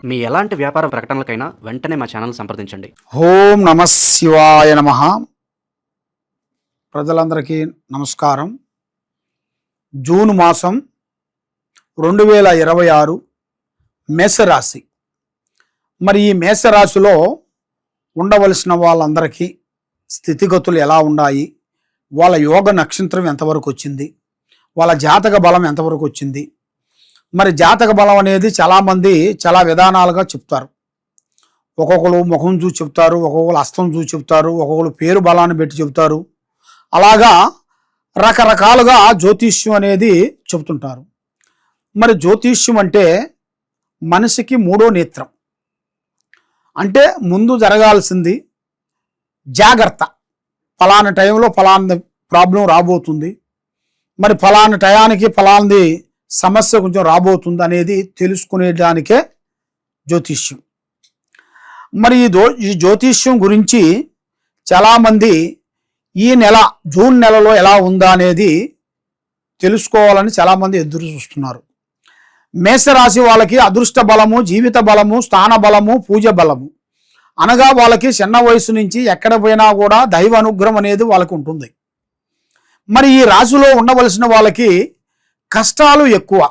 మీ ఎలాంటి వ్యాపార ప్రకటనలకైనా వెంటనే మా ఛానల్ సంప్రదించండి. ఓం నమ శివాయ నమః. ప్రజలందరికీ నమస్కారం. జూన్ మాసం 2026 మేషరాశి. మరి ఈ మేషరాశిలో ఉండవలసిన వాళ్ళందరికీ స్థితిగతులు ఎలా ఉన్నాయి, వాళ్ళ యోగ నక్షత్రం ఎంతవరకు వచ్చింది, వాళ్ళ జాతక బలం ఎంతవరకు వచ్చింది. మరి జాతక బలం అనేది చాలామంది చాలా విధానాలుగా చెప్తారు. ఒక్కొక్కరు ముఖం చూసి చెప్తారు, ఒక్కొక్కరు హస్తం చూసి చెప్తారు, ఒక్కొక్కరు పేరు బలాన్ని పెట్టి చెప్తారు. అలాగా రకరకాలుగా జ్యోతిష్యం అనేది చెబుతుంటారు. మరి జ్యోతిష్యం అంటే మనిషికి మూడో నేత్రం. అంటే ముందు జరగాల్సింది జాగ్రత్త, ఫలానా టైంలో ఫలానా ప్రాబ్లం రాబోతుంది, మరి ఫలానా టయానికి ఫలాంది సమస్య కొంచెం రాబోతుంది అనేది తెలుసుకునేదానికే జ్యోతిష్యం. మరి ఈ జ్యోతిష్యం గురించి చాలామంది ఈ నెల జూన్ నెలలో ఎలా ఉందా అనేది తెలుసుకోవాలని చాలామంది ఎదురు చూస్తున్నారు. మేషరాశి వాళ్ళకి అదృష్ట బలము, జీవిత బలము, స్థాన బలము, పూజ బలము. అనగా వాళ్ళకి చిన్న వయసు నుంచి ఎక్కడ పోయినా కూడా దైవ అనుగ్రహం అనేది వాళ్ళకి ఉంటుంది. మరి ఈ రాశిలో ఉండవలసిన వాళ్ళకి కష్టాలు ఎక్కువ,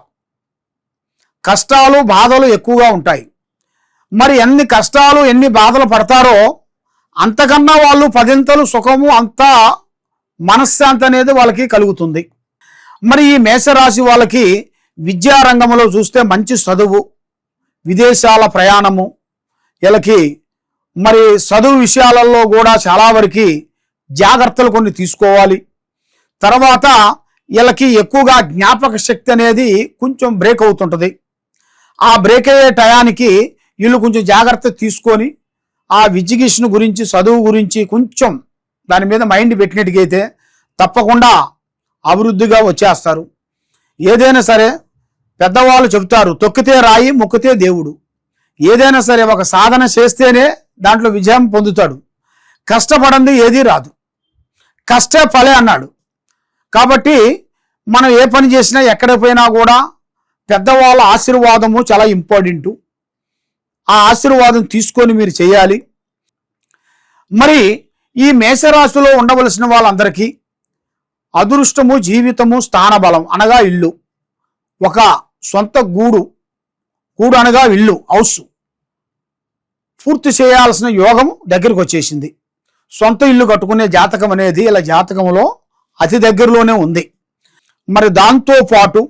కష్టాలు బాధలు ఎక్కువగా ఉంటాయి. మరి ఎన్ని కష్టాలు ఎన్ని బాధలు పడతారో అంతకన్నా వాళ్ళు పదింతలు సుఖము, అంతా మనశ్శాంతి అనేది వాళ్ళకి కలుగుతుంది. మరి ఈ మేషరాశి వాళ్ళకి విద్యారంగంలో చూస్తే మంచి చదువు, విదేశాల ప్రయాణము, వీళ్ళకి మరి చదువు విషయాలలో కూడా చాలా వరకు జాగ్రత్తలు కొన్ని తీసుకోవాలి. తర్వాత వీళ్ళకి ఎక్కువగా జ్ఞాపక శక్తి అనేది కొంచెం బ్రేక్ అవుతుంటుంది. ఆ బ్రేక్ అయ్యే టయానికి వీళ్ళు కొంచెం జాగ్రత్త తీసుకొని ఆ ఎడ్యుకేషన్ గురించి, చదువు గురించి కొంచెం దాని మీద మైండ్ పెట్టినట్టుగైతే తప్పకుండా అభివృద్ధిగా వచ్చేస్తారు. ఏదైనా సరే పెద్దవాళ్ళు చెబుతారు, తొక్కితే రాయి మొక్కితే దేవుడు. ఏదైనా సరే ఒక సాధన చేస్తేనే దాంట్లో విజయం పొందుతాడు. కష్టపడంది ఏదీ రాదు, కష్టే ఫలే అన్నాడు. కాబట్టి మనం ఏ పని చేసినా ఎక్కడ పోయినా కూడా పెద్దవాళ్ళ ఆశీర్వాదము చాలా ఇంపార్టెంటు. ఆ ఆశీర్వాదం తీసుకొని మీరు చేయాలి. మరి ఈ మేషరాశిలో ఉండవలసిన వాళ్ళందరికీ అదృష్టము, జీవితము, స్థాన బలం అనగా ఇల్లు, ఒక సొంత గూడు అనగా ఇల్లు, హౌస్ పూర్తి చేయాల్సిన యోగం దగ్గరికి వచ్చేసింది. సొంత ఇల్లు కట్టుకునే జాతకం అనేది ఇలా జాతకంలో అతి దగ్గరలోనే ఉంది. మరి దాంతో పాటు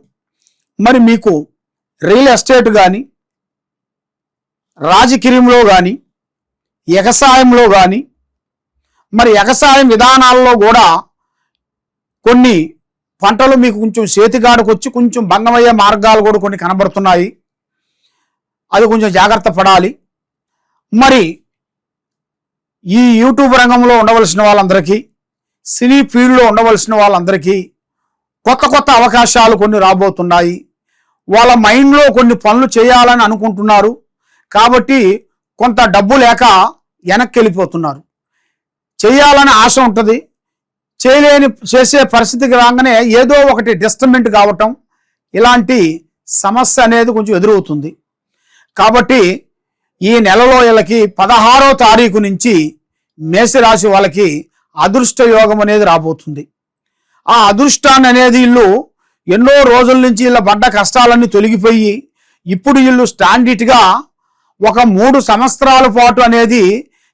మరి మీకు రియల్ ఎస్టేట్ కానీ, రాజకీయంలో కానీ, వ్యవసాయంలో కానీ, మరి వ్యవసాయం విధానాల్లో కూడా కొన్ని పంటలు మీకు కొంచెం చేతిగాడికి వచ్చి కొంచెం భంగమయ్యే మార్గాలు కూడా కొన్ని కనబడుతున్నాయి. అది కొంచెం జాగ్రత్త పడాలి. మరి ఈ యూట్యూబ్ రంగంలో ఉండవలసిన వాళ్ళందరికీ, సినీ ఫీల్డ్లో ఉండవలసిన వాళ్ళందరికీ కొత్త కొత్త అవకాశాలు కొన్ని రాబోతున్నాయి. వాళ్ళ మైండ్లో కొన్ని పనులు చేయాలని అనుకుంటున్నారు. కాబట్టి కొంత డబ్బు లేక వెనక్కి వెళ్ళిపోతున్నారు. చేయాలని ఆశ ఉంటుంది, చేసే పరిస్థితికి రాగానే ఏదో ఒకటి డిస్టర్బెంట్ కావటం, ఇలాంటి సమస్య అనేది కొంచెం ఎదురవుతుంది. కాబట్టి ఈ నెలలో వీళ్ళకి 16వ తారీఖు నుంచి మేషరాశి వాళ్ళకి అదృష్ట యోగం అనేది రాబోతుంది. ఆ అదృష్టాన్ని అనేది వీళ్ళు ఎన్నో రోజుల నుంచి వీళ్ళ పడ్డ కష్టాలన్నీ తొలగిపోయి ఇప్పుడు వీళ్ళు స్టాండర్డ్గా ఒక 3 సంవత్సరాల పాటు అనేది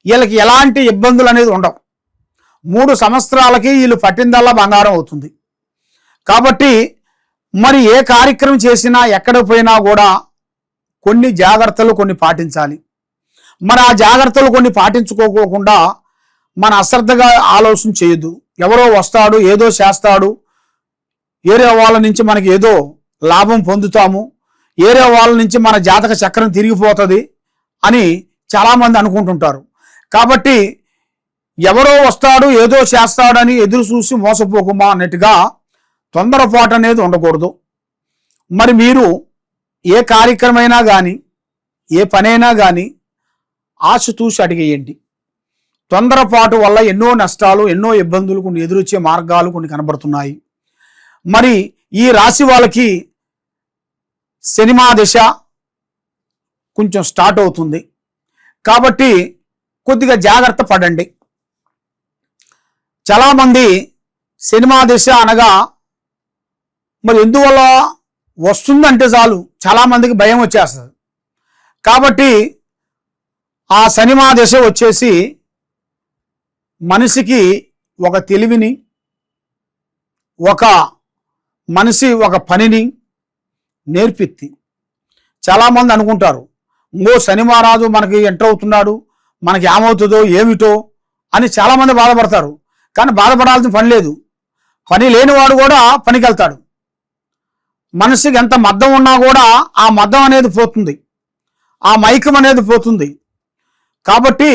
వీళ్ళకి ఎలాంటి ఇబ్బందులు అనేది ఉండవు. 3 సంవత్సరాలకి వీళ్ళు పట్టిందల్లా బంగారం అవుతుంది. కాబట్టి మరి ఏ కార్యక్రమం చేసినా ఎక్కడ పోయినా కూడా కొన్ని జాగ్రత్తలు కొన్ని పాటించాలి. మరి ఆ జాగ్రత్తలు కొన్ని పాటించుకోకుండా మన అశ్రద్ధగా ఆలోచన చేయొద్దు. ఎవరో వస్తాడు, ఏదో చేస్తాడు, ఏరే వాళ్ళ నుంచి మనకి ఏదో లాభం పొందుతాము, ఏరే వాళ్ళ నుంచి మన జాతక చక్రం తిరిగిపోతుంది అని చాలామంది అనుకుంటుంటారు. కాబట్టి ఎవరో వస్తాడు, ఏదో చేస్తాడని ఎదురు చూసి మోసపోకుమా అన్నట్టుగా తొందరపాటు అనేది ఉండకూడదు. మరి మీరు ఏ కార్యక్రమైనా కానీ, ఏ పనైనా కానీ ఆశ చూసి అడిగేయండి. తొందరపాటు వల్ల ఎన్నో నష్టాలు, ఎన్నో ఇబ్బందులు కొన్ని ఎదురొచ్చే మార్గాలు కొన్ని కనబడుతున్నాయి. మరి ఈ రాశి వాళ్ళకి సినిమా దశ, కొంచెం స్టార్ట్ అవుతుంది. కాబట్టి కొద్దిగా జాగ్రత్త పడండి. చాలామంది సినిమా దిశ అనగా మరి ఎందువల్ల వస్తుందంటే చాలు చాలామందికి భయం వచ్చేస్తుంది. కాబట్టి ఆ సినిమా దిశ వచ్చేసి మనిషికి ఒక తెలివిని, ఒక మనిషి ఒక పనిని నేర్పిత్తి. చాలామంది అనుకుంటారు శని మహారాజు మనకి ఎంటర్ అవుతున్నాడు, మనకి ఏమవుతుందో ఏమిటో అని చాలామంది బాధపడతారు. కానీ బాధపడాల్సిన పని లేదు. పని లేనివాడు కూడా పనికి వెళ్తాడు. మనిషికి ఎంత మద్దం ఉన్నా కూడా ఆ మద్దం అనేది పోతుంది, ఆ మైకం అనేది పోతుంది. కాబట్టి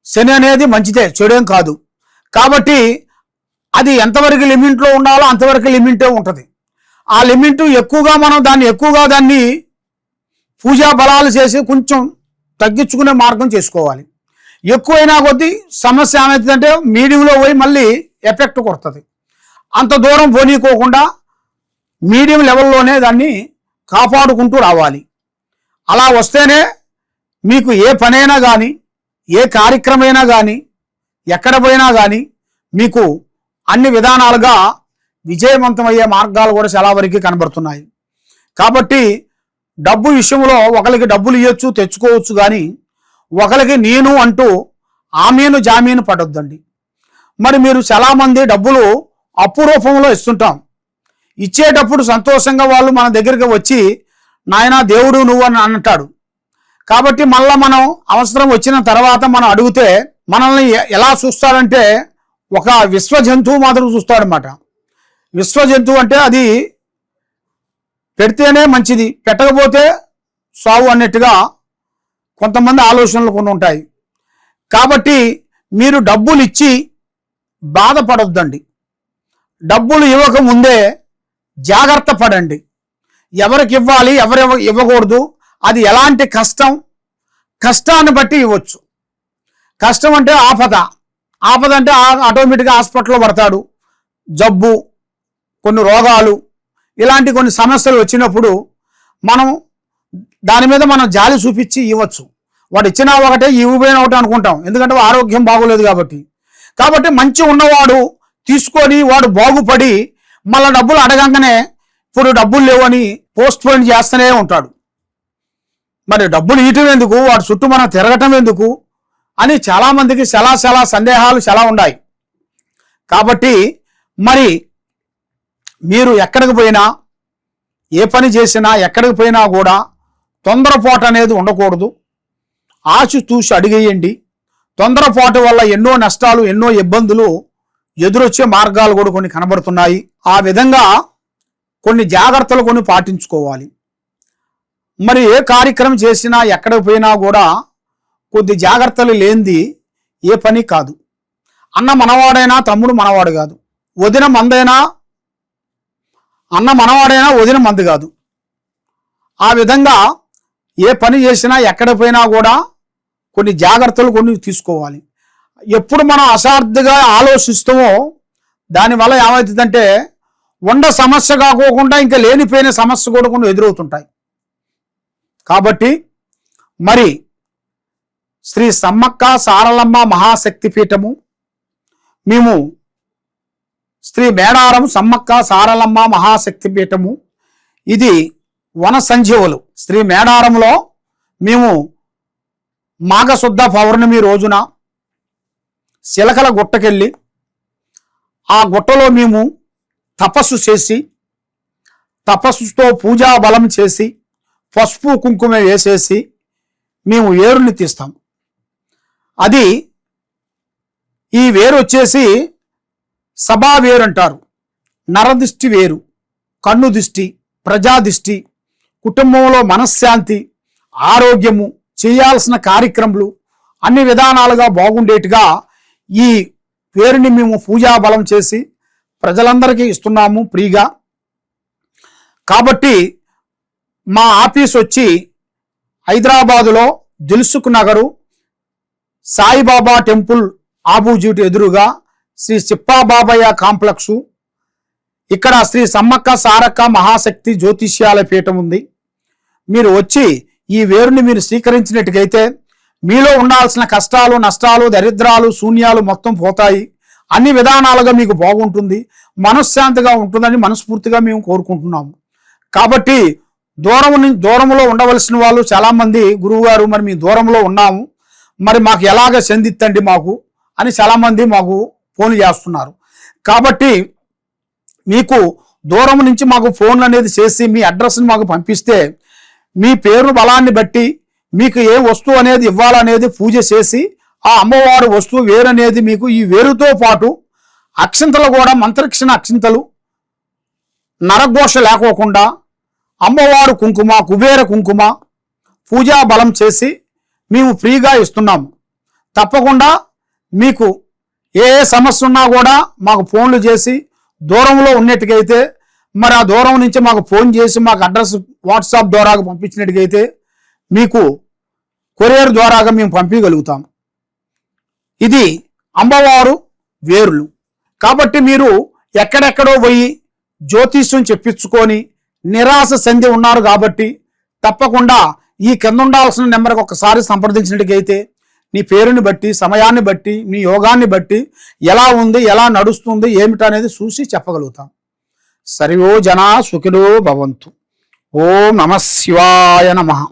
శని అనేది మంచిదే, చెడేం కాదు. కాబట్టి అది ఎంతవరకు లిమిట్లో ఉండాలో అంతవరకు లిమిటే ఉంటుంది. ఆ లిమిట్ ఎక్కువగా మనం దాన్ని పూజా బలాలు చేసి కొంచెం తగ్గించుకునే మార్గం చేసుకోవాలి. ఎక్కువైనా కొద్దీ సమస్య ఏమవుతుందంటే మీడియంలో పోయి మళ్ళీ ఎఫెక్ట్ కొడుతుంది. అంత దూరం పోనీకోకుండా మీడియం లెవెల్లోనే దాన్ని కాపాడుకుంటూ రావాలి. అలా వస్తేనే మీకు ఏ పనైనా కానీ, ఏ కార్యక్రమైనా కానీ, ఎక్కడ పోయినా కానీ మీకు అన్ని విధానాలుగా విజయవంతమయ్యే మార్గాలు కూడా చాలా వరకు కనబడుతున్నాయి. కాబట్టి డబ్బు విషయంలో ఒకరికి డబ్బులు ఇవ్వచ్చు, తెచ్చుకోవచ్చు. కానీ ఒకరికి నేను అంటూ ఆమీను జామీను పడొద్దండి. మరి మీరు చాలామంది డబ్బులు అప్పు రూపంలో ఇస్తుంటాం. ఇచ్చేటప్పుడు సంతోషంగా వాళ్ళు మన దగ్గరికి వచ్చి నాయనా దేవుడు నువ్వు అని అంటాడు. కాబట్టి మళ్ళీ మనం అవసరం వచ్చిన తర్వాత మనం అడిగితే మనల్ని ఎలా చూస్తాడంటే ఒక విశ్వ జంతువు మాత్రం చూస్తాడనమాట. విశ్వ జంతువు అంటే అది పెడితేనే మంచిది, పెట్టకపోతే సావు అన్నట్టుగా కొంతమంది ఆలోచనలు కొన్ని ఉంటాయి. కాబట్టి మీరు డబ్బులు ఇచ్చి బాధపడొద్దండి. డబ్బులు ఇవ్వక ముందే జాగ్రత్త పడండి. ఎవరికి ఇవ్వాలి, ఎవరు ఇవ్వకూడదు, అది ఎలాంటి కష్టాన్ని బట్టి ఇవ్వచ్చు. కష్టం అంటే ఆపద అంటే ఆటోమేటిక్గా హాస్పిటల్లో పడతాడు. జబ్బు, కొన్ని రోగాలు, ఇలాంటి కొన్ని సమస్యలు వచ్చినప్పుడు మనం దాని మీద మనం జాలి చూపించి ఇవ్వచ్చు. వాడు ఇచ్చినా ఒకటే, ఇవ్వబోయినా ఒకటే అనుకుంటాం, ఎందుకంటే ఆరోగ్యం బాగోలేదు కాబట్టి మంచి ఉన్నవాడు తీసుకొని వాడు బాగుపడి మళ్ళీ డబ్బులు అడగంగానే ఇప్పుడు డబ్బులు లేవని పోస్ట్ పోన్ చేస్తూనే ఉంటాడు. మరి డబ్బులు ఇవ్వటం ఎందుకు, వాడు చుట్టూ మనం తిరగటం ఎందుకు అని చాలామందికి చాలా సందేహాలు చాలా ఉన్నాయి. కాబట్టి మరి మీరు ఎక్కడికి పోయినా, ఏ పని చేసినా, ఎక్కడికి పోయినా కూడా తొందరపాటు అనేది ఉండకూడదు. ఆచితూచి అడిగేయండి. తొందరపాటు వల్ల ఎన్నో నష్టాలు, ఎన్నో ఇబ్బందులు ఎదురొచ్చే మార్గాలు కూడా కొన్ని కనబడుతున్నాయి. ఆ విధంగా కొన్ని జాగ్రత్తలు కొన్ని పాటించుకోవాలి. మరి ఏ కార్యక్రమం చేసినా, ఎక్కడికి పోయినా కూడా కొద్ది జాగ్రత్తలు లేనిది ఏ పని కాదు. అన్న మనవాడైనా తమ్ముడు మనవాడు కాదు, వదిన మందైనా అన్న మనవాడైనా వదిన మంది కాదు. ఆ విధంగా ఏ పని చేసినా, ఎక్కడ పోయినా కూడా కొన్ని జాగ్రత్తలు కొన్ని తీసుకోవాలి. ఎప్పుడు మనం అసార్థగా ఆలోచిస్తామో దానివల్ల ఏమవుతుందంటే ఉండ సమస్య కాకోకుండా ఇంకా లేనిపోయిన సమస్య కూడా కొన్ని ఎదురవుతుంటాయి. కాబట్టి మరి శ్రీ సమ్మక్క సారలమ్మ మహాశక్తి పీఠము, మేము శ్రీ మేడారం సమ్మక్క సారలమ్మ మహాశక్తి పీఠము, ఇది వన సంజీవులు. శ్రీ మేడారంలో మేము మాఘశుద్ధ పౌర్ణమి రోజున శిలకల గుట్టకెళ్ళి ఆ గుట్టలో మేము తపస్సు చేసి, తపస్సుతో పూజా బలం చేసి, పసుపు కుంకుమ వేసేసి మేము వేరుని తీస్తాం. అది ఈ వేరు వచ్చేసి సభా వేరు అంటారు. నరదిష్టి వేరు, కన్ను దిష్టి, ప్రజాదిష్టి, కుటుంబంలో మనశ్శాంతి, ఆరోగ్యము, చేయాల్సిన కార్యక్రమాలు అన్ని విధానాలుగా బాగుండేట్టుగా ఈ వేరుని మేము పూజా బలం చేసి ప్రజలందరికీ ఇస్తున్నాము ఫ్రీగా. కాబట్టి మా ఆఫీస్ వచ్చి హైదరాబాదులో దిల్సుఖ్ నగరు సాయిబాబా టెంపుల్ ఆపోజిట్ ఎదురుగా శ్రీ చిప్పాబాబయ్య కాంప్లెక్సు, ఇక్కడ శ్రీ సమ్మక్క సారక్క మహాశక్తి జ్యోతిష్యాల పీఠం ఉంది. మీరు వచ్చి ఈ వేరుని మీరు స్వీకరించినట్టుగైతే మీలో ఉండాల్సిన కష్టాలు, నష్టాలు, దరిద్రాలు, శూన్యాలు మొత్తం పోతాయి. అన్ని విధానాలుగా మీకు బాగుంటుంది, మనశ్శాంతిగా ఉంటుందని మనస్ఫూర్తిగా మేము కోరుకుంటున్నాము. కాబట్టి దూరంలో ఉండవలసిన వాళ్ళు చాలామంది, గురువుగారు మరి మీ దూరంలో ఉన్నాము, మరి మాకు ఎలాగ చెందిత్తండి మాకు అని చాలామంది మాకు ఫోన్లు చేస్తున్నారు. కాబట్టి మీకు దూరం నుంచి మాకు ఫోన్లు అనేది చేసి మీ అడ్రస్ని మాకు పంపిస్తే మీ పేరు బలాన్ని బట్టి మీకు ఏ వస్తువు అనేది ఇవ్వాలనేది పూజ చేసి ఆ అమ్మవారు వస్తువు వేరనేది మీకు ఈ వేరుతో పాటు అక్షింతలు కూడా మంత్రక్షణ అక్షింతలు నరఘోష లేకోకుండా అమ్మవారు కుంకుమ, కుబేర కుంకుమ పూజా బలం చేసి మేము ఫ్రీగా ఇస్తున్నాము. తప్పకుండా మీకు ఏ సమస్య ఉన్నా కూడా మాకు ఫోన్లు చేసి దూరంలో ఉన్నట్టుగైతే మరి ఆ దూరం నుంచి మాకు ఫోన్ చేసి మాకు అడ్రస్ వాట్సాప్ ద్వారా పంపించినట్టుగైతే మీకు కొరియర్ ద్వారాగా మేము పంపించగలుగుతాం. ఇది అమ్మవారు వేరులు. కాబట్టి మీరు ఎక్కడెక్కడో పోయి జ్యోతిష్యం చెప్పించుకొని నిరాశ చెంది ఉన్నారు. కాబట్టి తప్పకుండా ఈ కింద ఉండాల్సిన నెంబర్కి ఒకసారి సంప్రదించినట్టుగైతే నీ పేరుని బట్టి, సమయాన్ని బట్టి, మీ యోగాన్ని బట్టి ఎలా ఉంది, ఎలా నడుస్తుంది, ఏమిటనేది చూసి చెప్పగలుగుతాం. సర్వో జనా సుఖినో భవంతు. ఓం నమః శివాయ నమః.